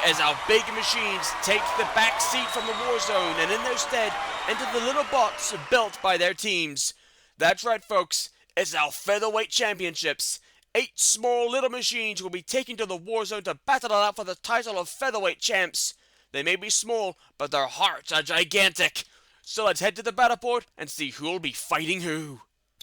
as our big machines take the back seat from the war zone and in their stead enter the little bots built by their teams. That's right, folks, it's our Featherweight Championships. 8 small little machines will be taken to the war zone to battle it out for the title of Featherweight Champs. They may be small, but their hearts are gigantic. So let's head to the Battleboard and see who'll be fighting who.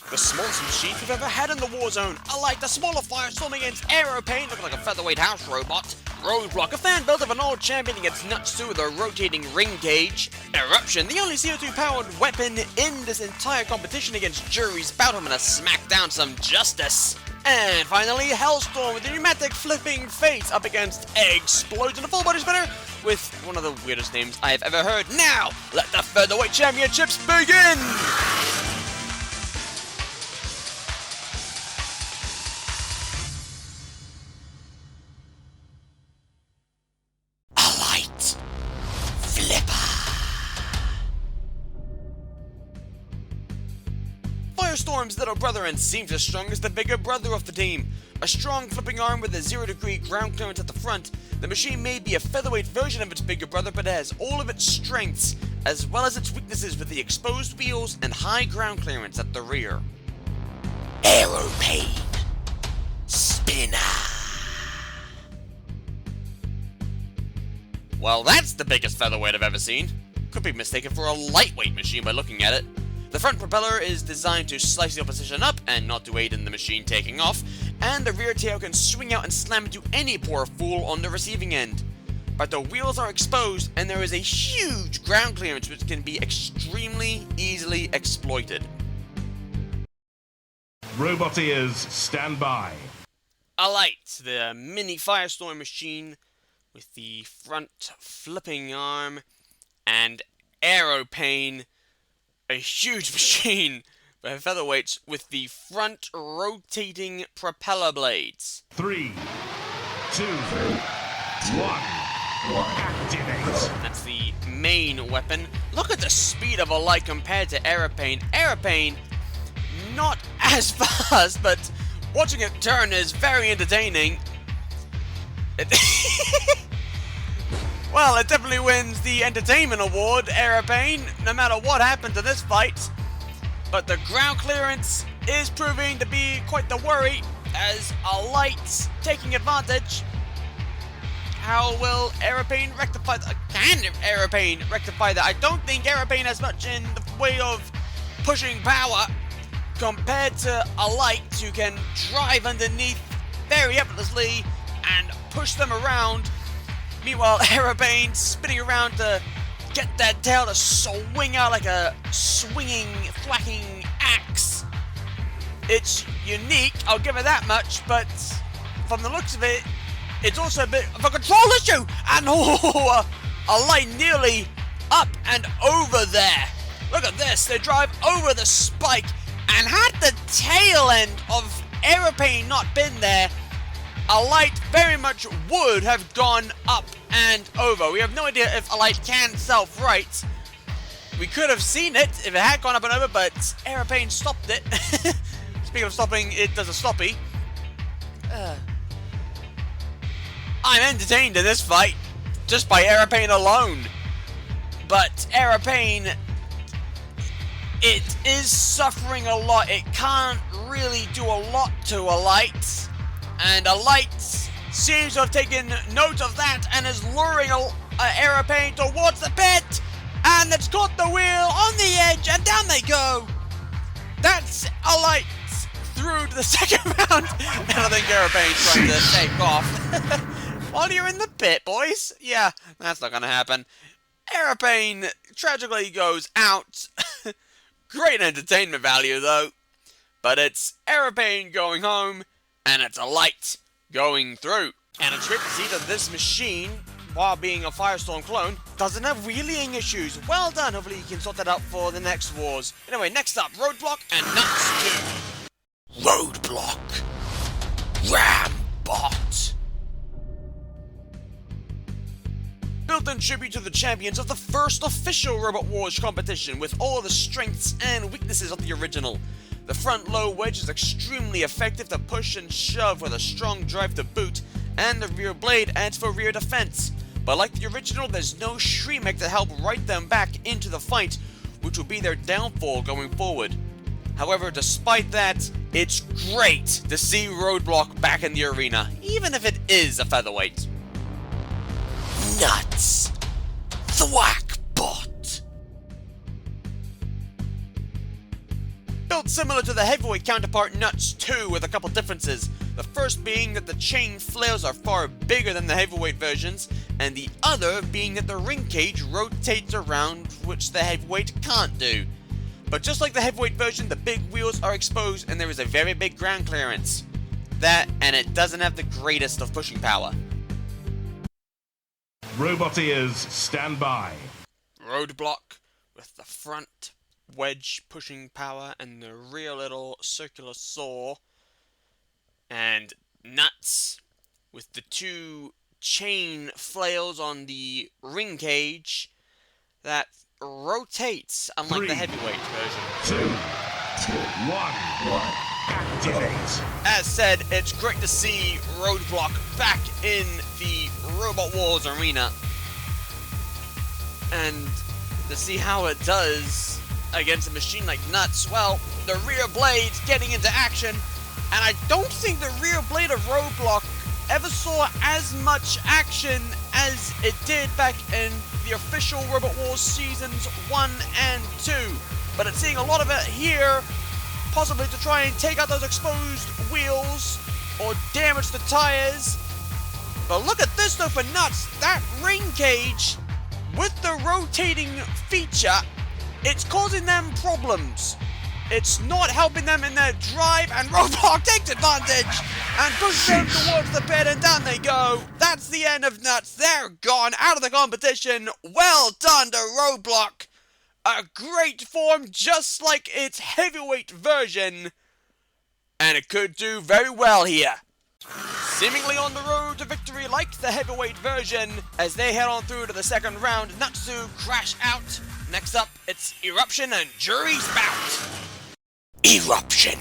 The smallest machines we've ever had in the war zone are like the smaller Firestorm against Aeropain, looking like a featherweight house robot. Roadblock, a fan built of an old champion against Nutsu with a rotating ring cage. Eruption, the only CO2-powered weapon in this entire competition against Jury's Battleman to smack down some justice. And finally, Hellstorm with the pneumatic flipping face up against Explosion, a full-body spinner with one of the weirdest names I've ever heard. Now, let the Featherweight Championships begin! Firestorm's little brother and seems as strong as the bigger brother of the team. A strong flipping arm with a 0-degree ground clearance at the front, the machine may be a featherweight version of its bigger brother, but it has all of its strengths, as well as its weaknesses with the exposed wheels and high ground clearance at the rear. Aeropain Spinner. Well, that's the biggest featherweight I've ever seen. Could be mistaken for a lightweight machine by looking at it. The front propeller is designed to slice the opposition up and not to aid in the machine taking off, and the rear tail can swing out and slam into any poor fool on the receiving end. But the wheels are exposed and there is a huge ground clearance which can be extremely easily exploited. Roboteers, stand by. Alight, the mini Firestorm machine with the front flipping arm, and Aeropain, a huge machine for featherweights with the front rotating propeller blades. 3, 2, 1, activate. That's the main weapon. Look at the speed of Alight compared to Aeropain. Aeropain, not as fast, but watching it turn is very entertaining. Well, it definitely wins the Entertainment Award, Aeropain, no matter what happens in this fight. But the ground clearance is proving to be quite the worry, as Alight's taking advantage. How will Aeropain rectify that? Can Aeropain rectify that? I don't think Aeropain has much in the way of pushing power compared to Alight, who can drive underneath very effortlessly and push them around. Meanwhile, Aeropain spinning around to get that tail to swing out like a swinging, thwacking axe. It's unique, I'll give it that much, but from the looks of it, it's also a bit of a control issue. And Alight nearly up and over there. Look at this, they drive over the spike, and had the tail end of Aeropain not been there, Alight very much would have gone up and over. We have no idea if Alight can self-right. We could have seen it if it had gone up and over, but Aeropain stopped it. Speaking of stopping, it does a stoppy. I'm entertained in this fight, just by Aeropain alone. But Aeropain, it is suffering a lot. It can't really do a lot to Alight. And Alight seems to have taken note of that and is luring Aeropain towards the pit. And it's caught the wheel on the edge and down they go. That's Alight through to the second round. And I think Aeropain's trying to take off. While you're in the pit, boys. Yeah, that's not going to happen. Aeropain tragically goes out. Great entertainment value, though. But it's Aeropain going home, and it's Alight going through. And it's great to see that this machine, while being a Firestorm clone, doesn't have wheeling issues. Well done. Hopefully you can sort that out for the next wars. Anyway, next up, Roadblock and Nuts 2. Roadblock. Rambot. Built in tribute to the champions of the first official Robot Wars competition, with all the strengths and weaknesses of the original. The front low wedge is extremely effective to push and shove with a strong drive to boot, and the rear blade adds for rear defense. but like the original, there's no Shremek to help right them back into the fight, which will be their downfall going forward. However, despite that, it's great to see Roadblock back in the arena, even if it is a featherweight. Nuts! Thwackbot! Built similar to the heavyweight counterpart Nuts 2 with a couple differences. The first being that the chain flails are far bigger than the heavyweight versions, and the other being that the ring cage rotates around, which the heavyweight can't do. But just like the heavyweight version, the big wheels are exposed and there is a very big ground clearance. That, and it doesn't have the greatest of pushing power. Roboteers, stand by. Roadblock with the front wedge pushing power and the rear little circular saw. And Nuts with the two chain flails on the ring cage that rotates, unlike the heavyweight version. 2, 1, activate. As said, it's great to see Roadblock back in the Robot Wars arena, and to see how it does against a machine like Nuts. Well, the rear blade's getting into action, and I don't think the rear blade of Roadblock ever saw as much action as it did back in the official Robot Wars Seasons 1 and 2. But it's seeing a lot of it here, possibly to try and take out those exposed wheels or damage the tires. But look at this though for Nuts. That ring cage with the rotating feature, it's causing them problems. It's not helping them in their drive, and Roadblock takes advantage and pushes them towards the pit, and down they go. That's the end of Nuts. They're gone out of the competition. Well done to Roadblock. A great form, just like its heavyweight version, and it could do very well here. Seemingly on the road to victory like the heavyweight version, as they head on through to the second round, Natsu crash out. Next up, it's Eruption and Jury's Bout. Eruption.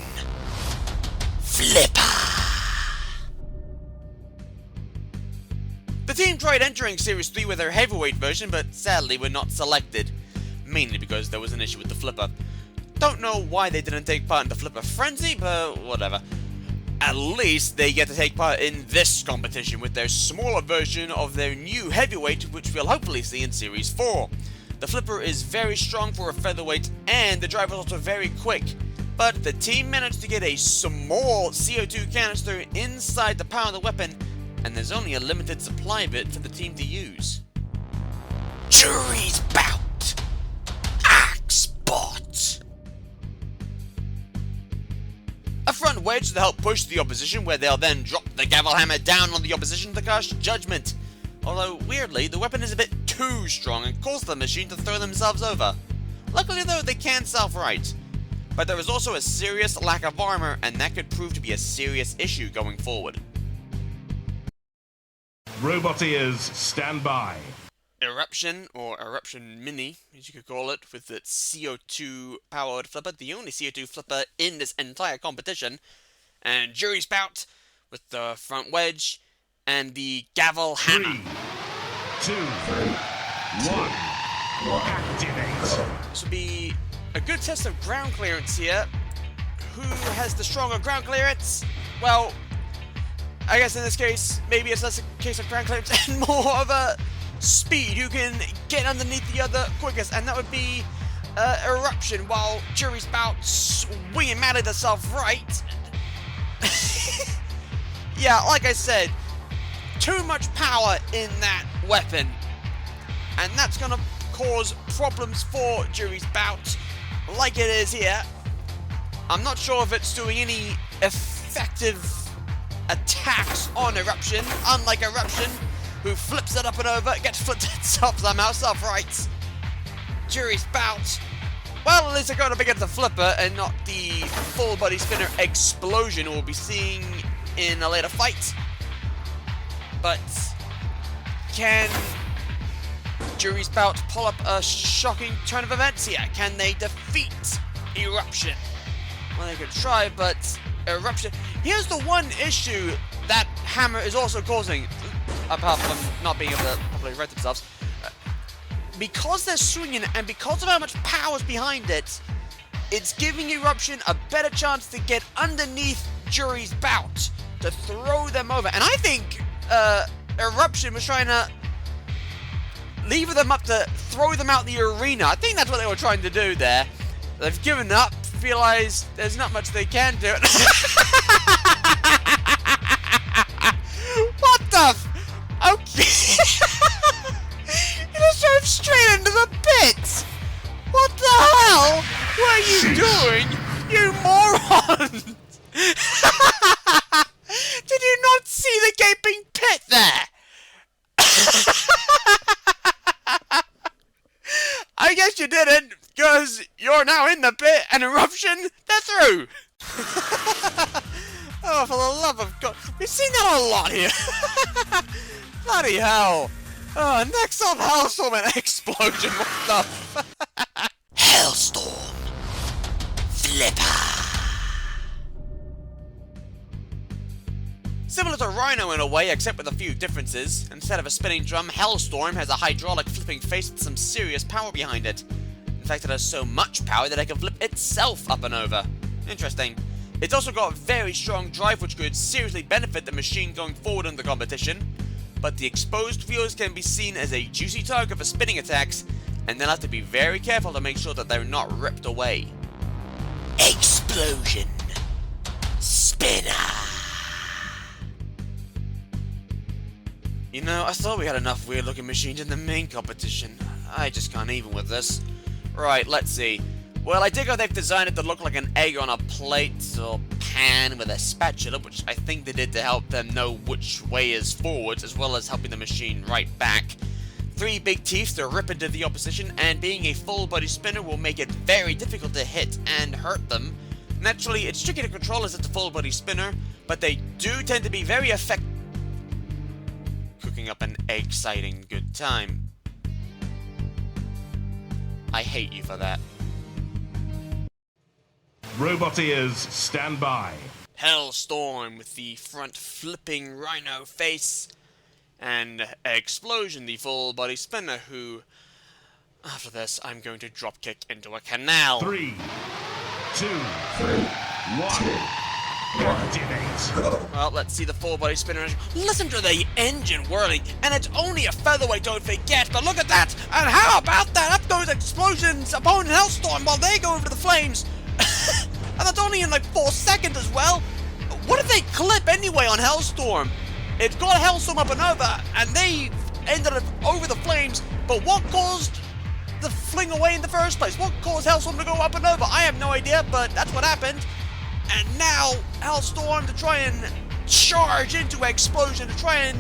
Flipper. The team tried entering Series 3 with their heavyweight version, but sadly were not selected. Mainly because there was an issue with the flipper. Don't know why they didn't take part in the Flipper Frenzy, but whatever. At least they get to take part in this competition with their smaller version of their new heavyweight, which we'll hopefully see in Series 4. The flipper is very strong for a featherweight, and the driver is also very quick. But the team managed to get a small CO2 canister inside the power of the weapon, and there's only a limited supply of it for the team to use. Jury's Bout! Axebot! A front wedge to help push the opposition, where they'll then drop the gavel hammer down on the opposition to cast Judgment. Although, weirdly, the weapon is a bit too strong and causes the machine to throw themselves over. Luckily though, they can self-right. But there is also a serious lack of armor, and that could prove to be a serious issue going forward. Roboteers, stand by. Eruption, or Eruption Mini, as you could call it, with its CO2 powered flipper, the only CO2 flipper in this entire competition, and Jury's Bout with the front wedge and the gavel hammer. 3, 2, 1, activate. This will be a good test of ground clearance here. Who has the stronger ground clearance? Well, I guess in this case, maybe it's less a case of ground clearance and more of a speed. Who can get underneath the other quickest, and that would be Eruption, while Jury's Bout swinging madly to self-right. Yeah, like I said, too much power in that weapon, and that's gonna cause problems for Jury's Bout, like it is here. I'm not sure if it's doing any effective attacks on Eruption, unlike Eruption, who flips it up and over, gets flipped itself somehow, self-rights. Jury's Bout, well, at least they're going to begin the flipper and not the full body spinner explosion we'll be seeing in a later fight. But can Jury's Bout pull up a shocking turn of events here? Can they defeat Eruption? Well, they could try, but Eruption... Here's the one issue that hammer is also causing. apart from not being able to properly right themselves. Because they're swinging and because of how much power's behind it, it's giving Eruption a better chance to get underneath Jury's bout, to throw them over. And I think Eruption was trying to lever them up to throw them out the arena. I think that's what they were trying to do there. They've given up, realized there's not much they can do. What the okay. You just drove straight into the pit! What the hell were you doing, you moron? Did you not see the gaping pit there? I guess you didn't, because you're now in the pit, and Eruption, they're through! Oh, for the love of God. We've seen that a lot here. Bloody hell. Oh, next up, Hellstorm and Explosion. What the Hellstorm. Flipper. Similar to Rhino in a way, except with a few differences. Instead of a spinning drum, Hellstorm has a hydraulic flipping face with some serious power behind it. In fact, it has so much power that it can flip itself up and over. Interesting. It's also got a very strong drive which could seriously benefit the machine going forward in the competition, but the exposed wheels can be seen as a juicy target for spinning attacks, and they'll have to be very careful to make sure that they're not ripped away. Explosion. Spinner. You know, I thought we had enough weird looking machines in the main competition. I just can't even with this. Right, let's see. Well, I dig how they've designed it to look like an egg on a plate or pan with a spatula, which I think they did to help them know which way is forwards, as well as helping the machine right back. 3 big teeth to rip into the opposition, and being a full body spinner will make it very difficult to hit and hurt them. Naturally, it's tricky to control as it's a full body spinner, but they do tend to be very effective. Cooking up an exciting good time. I hate you for that. Robot ears, stand by. Hellstorm with the front flipping Rhino face, and Explosion, the full body spinner, who, after this, I'm going to dropkick into a canal. 3, 2, 1. Activate. Well, let's see the full body spinner. Listen to the engine whirling, and it's only a featherweight, don't forget, but look at that! And how about that? Up goes Explosion's opponent Hellstorm while they go over the flames. And that's only in like 4 seconds as well. What did they clip anyway on Hellstorm? It got Hellstorm up and over, and they ended up over the flames, but what caused the fling away in the first place? What caused Hellstorm to go up and over? I have no idea, but that's what happened. And now Hellstorm to try and charge into Explosion, to try and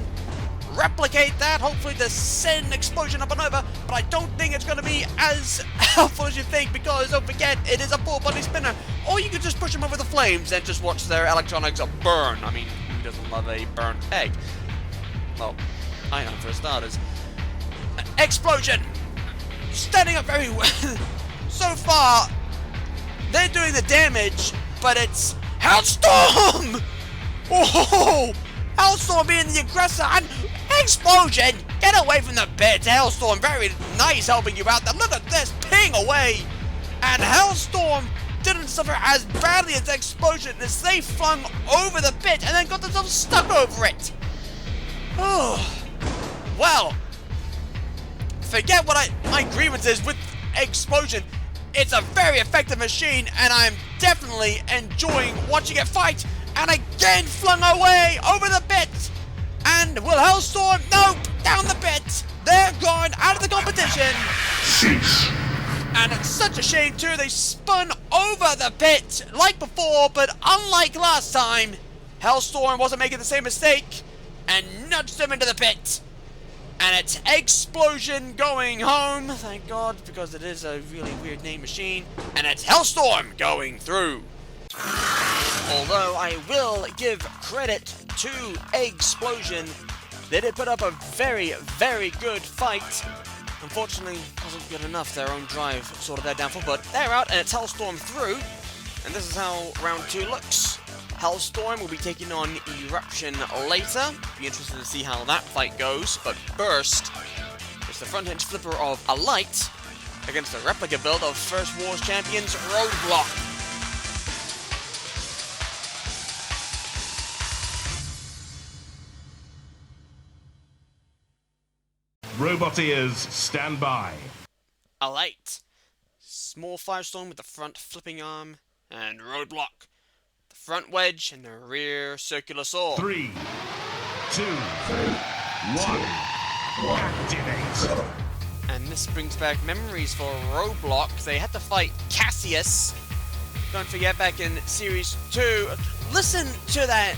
replicate that, hopefully to send Explosion up and over, but I don't think it's going to be as helpful as you think, because don't forget, it is a full body spinner, or you could just push them over the flames and just watch their electronics burn. I mean, who doesn't love a burnt egg? Well, I know for starters. Explosion! Standing up very well. So far, they're doing the damage, but it's Hellstorm! Oh! Hellstorm being the aggressor, and Explosion! Get away from the pit! Hellstorm, very nice helping you out there. Look at this, ping away! And Hellstorm didn't suffer as badly as Explosion as they flung over the pit and then got themselves stuck over it. Oh, well, forget what my grievance is with Explosion. It's a very effective machine, and I'm definitely enjoying watching it fight. And again flung away over the pit. And will Hellstorm? Nope, down the pit. They're gone out of the competition. And it's such a shame too, they spun over the pit like before, but unlike last time, Hellstorm wasn't making the same mistake and nudged them into the pit. And it's Explosion going home, thank God, because it is a really weird name machine. And it's Hellstorm going through. Although I will give credit to Explosion, they did put up a very, very good fight. Unfortunately, wasn't good enough. Their own drive sorted their downfall, but they're out, and it's Hellstorm through. And this is how round 2 looks. Hellstorm will be taking on Eruption later. Be interested to see how that fight goes. But first, it's the front hinge flipper of Alight against the replica build of First Wars champions Roadblock. Roboteers, stand by. Alight. Small Firestorm with the front flipping arm, and Roadblock. The front wedge and the rear circular saw. 3, 2, 1, activate. And this brings back memories for Roadblock. They had to fight Cassius. Don't forget, back in Series 2. Listen to that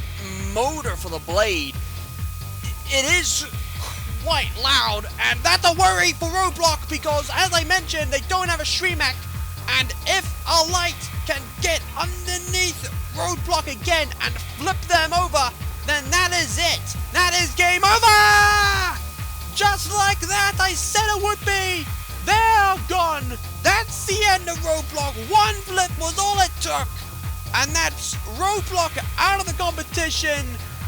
motor for the blade. It is quite loud, and that's a worry for Roadblock because, as I mentioned, they don't have a Shrimak, and if Alight can get underneath Roadblock again and flip them over, then that is it. That is game over! Just like that, I said it would be. They're gone. That's the end of Roadblock. One flip was all it took, and that's Roadblock out of the competition.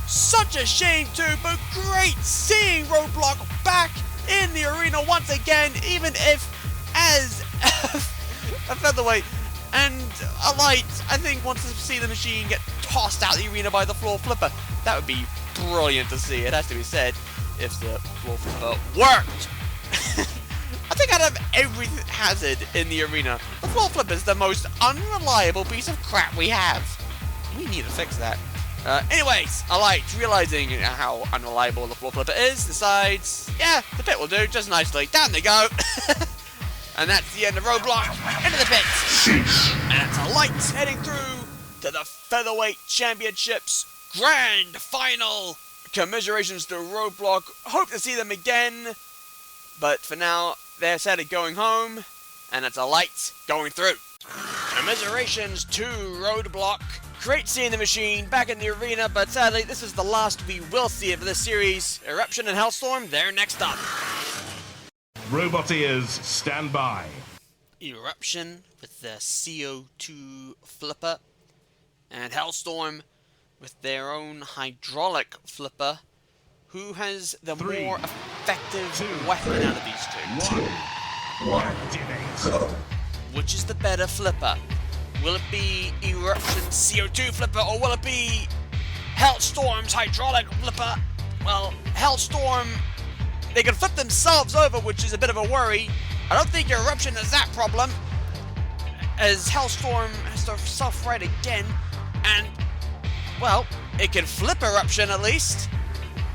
Such a shame too, but great seeing Roadblock back in the arena once again, even if as a featherweight. And Alight, I think, wants to see the machine get tossed out the arena by the floor flipper. That would be brilliant to see, it has to be said, if the floor flipper worked. I think out of every hazard in the arena, the floor flipper is the most unreliable piece of crap we have. We need to fix that. Anyways, Alight, realizing how unreliable the floor flipper is, decides, yeah, the pit will do just nicely. Down they go. And that's the end of Roadblock. Into the pit. And it's Alight heading through to the Featherweight Championships Grand Final. Commiserations to Roadblock. Hope to see them again. But for now, they're sad at going home. And it's Alight going through. Commiserations to Roadblock. Great seeing the machine back in the arena, but sadly, this is the last we will see of this series. Eruption and Hellstorm, they're next up. Roboteers, stand by. Eruption with the CO2 flipper, and Hellstorm with their own hydraulic flipper. Who has the 3, more effective 2, weapon out of these two? 1, activate. Which is the better flipper? Will it be Eruption's CO2 flipper, or will it be Hellstorm's hydraulic flipper? Well, Hellstorm, they can flip themselves over, which is a bit of a worry. I don't think Eruption has that problem, as Hellstorm has to self-right again, and, well, it can flip Eruption at least.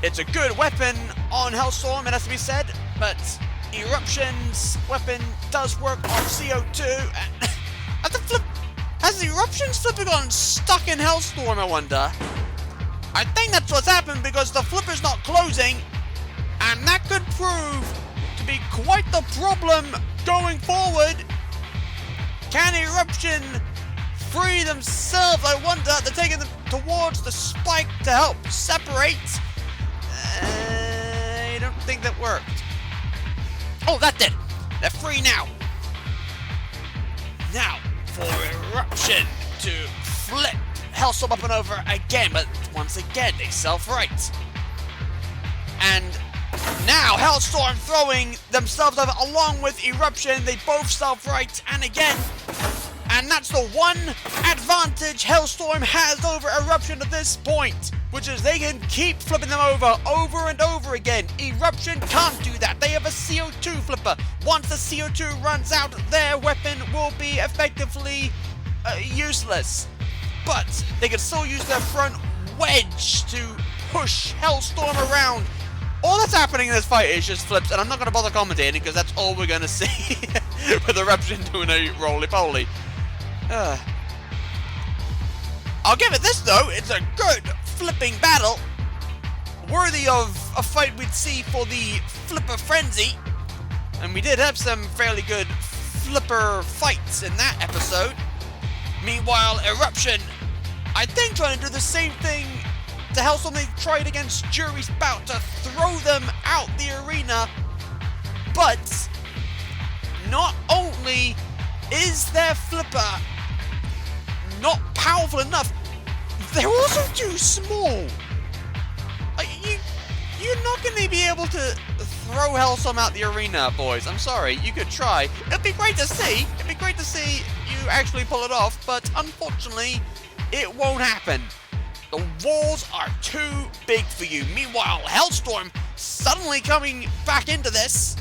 It's a good weapon on Hellstorm, it has to be said, but Eruption's weapon does work on CO2, and at the flip. Has the Eruption's flipper gone stuck in Hellstorm, I wonder? I think that's what's happened because the flipper's not closing, and that could prove to be quite the problem going forward. Can Eruption free themselves? I wonder. They're taking them towards the spike to help separate. I don't think that worked. Oh, that did. They're free now. Now, for Eruption to flip Hellstorm up and over again, but once again they self-right. And now Hellstorm throwing themselves over along with Eruption, they both self-right, and again, and that's the one advantage Hellstorm has over Eruption at this point, which is they can keep flipping them over and over again. Eruption can't do that. They have a CO2 flipper. Once the CO2 runs out, their weapon will be effectively useless. But they can still use their front wedge to push Hellstorm around. All that's happening in this fight is just flips, and I'm not going to bother commentating because that's all we're going to see with Eruption doing a roly-poly. I'll give it this though, it's a good flipping battle, worthy of a fight we'd see for the Flipper Frenzy, and we did have some fairly good flipper fights in that episode. Meanwhile, Eruption, I think, trying to do the same thing to Hellstorm they tried against Jury's Bout, to throw them out the arena, but not only is their flipper not powerful enough, they're also too small. You're not going to be able to throw Hellstorm out the arena, boys. I'm sorry. You could try. It'd be great to see. It'd be great to see you actually pull it off, but unfortunately, it won't happen. The walls are too big for you. Meanwhile, Hellstorm suddenly coming back into this.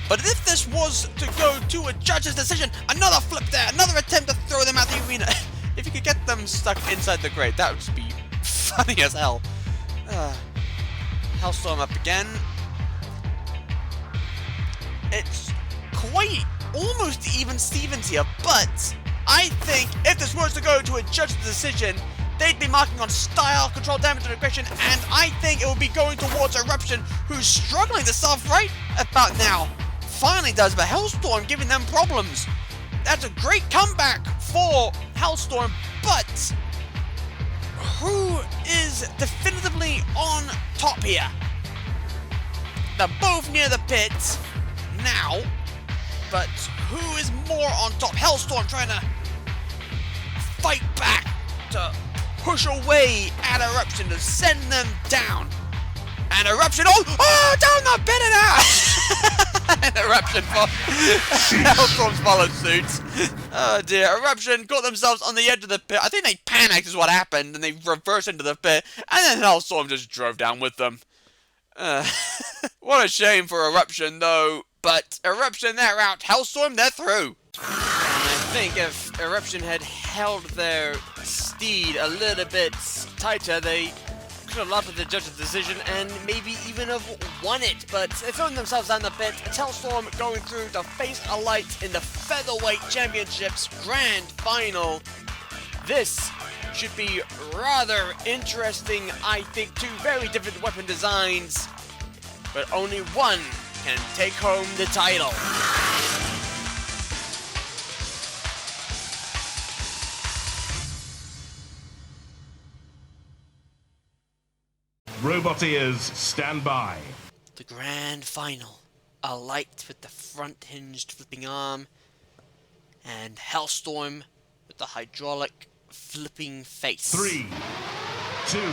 But if this was to go to a judge's decision, another flip there, another attempt to throw them out the arena. If you could get them stuck inside the grate, that would just be funny as hell. Hellstorm up again. It's quite almost even Stevens here, but I think if this was to go to a judge's decision, they'd be marking on style, control, damage, and aggression, and I think it would be going towards Eruption, who's struggling to self-right about now. Finally does, but Hellstorm giving them problems. That's a great comeback for Hellstorm, but who is definitively on top here? They're both near the pit now, but who is more on top? Hellstorm trying to fight back to push away at Eruption to send them down. And Eruption, oh, down the pit and out! And Eruption Hellstorms followed suit. Oh dear, Eruption caught themselves on the edge of the pit. I think they panicked is what happened, and they reversed into the pit, and then Hellstorm just drove down with them. What a shame for Eruption though, but Eruption, they're out. Hellstorm, they're through. And I think if Eruption had held their steed a little bit tighter, they could have loved the judge's decision and maybe even have won it, but they're throwing themselves down the pit. Hellstorm going through to face a light in the Featherweight Championships Grand Final. This should be rather interesting, I think. Two very different weapon designs, but only one can take home the title. Roboteers, stand by. The grand final. A light with the front hinged flipping arm, and Hellstorm with the hydraulic flipping face. 3, 2, 1.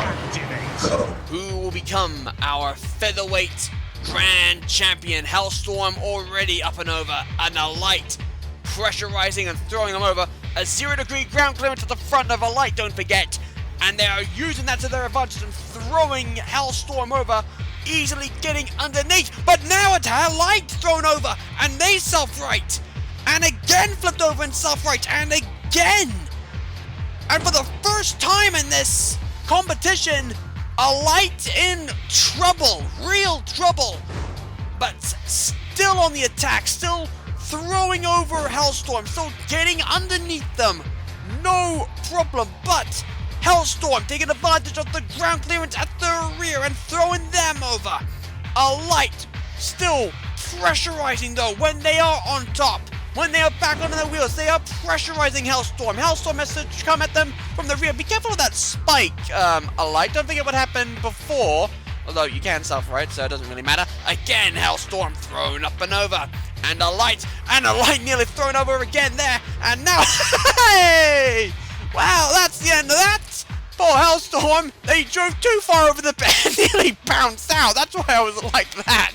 Activate. Who will become our featherweight grand champion? Hellstorm already up and over, and a light pressurizing and throwing them over. A 0-degree ground clearance at the front of a light, don't forget. And they are using that to their advantage and throwing Hellstorm over, easily getting underneath. But now it's a light thrown over, and they self-right. And again flipped over and self-right, and again. And for the first time in this competition, a light in trouble, real trouble. But still on the attack, still throwing over Hellstorm, still getting underneath them. No problem, but Hellstorm taking advantage of the ground clearance at the rear and throwing them over. A light still pressurizing though when they are on top. When they are back on their wheels, they are pressurizing Hellstorm. Hellstorm has to come at them from the rear. Be careful of that spike, a light. Don't think it would happen before. Although you can self-right, so it doesn't really matter. Again, Hellstorm thrown up and over. And a light nearly thrown over again there. And now, hey! Wow, that's the end of that. Poor Hellstorm, they drove too far over the pit and nearly bounced out. That's why I was like that.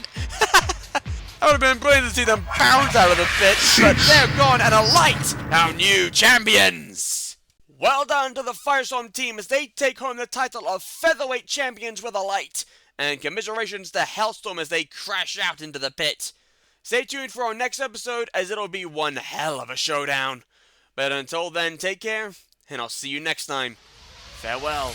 That would have been brilliant to see them bounce out of the pit, but they're gone, and a light, our new champions. Well done to the Firestorm team as they take home the title of Featherweight Champions with a light. And commiserations to Hellstorm as they crash out into the pit. Stay tuned for our next episode as it'll be one hell of a showdown. But until then, take care, and I'll see you next time. Farewell.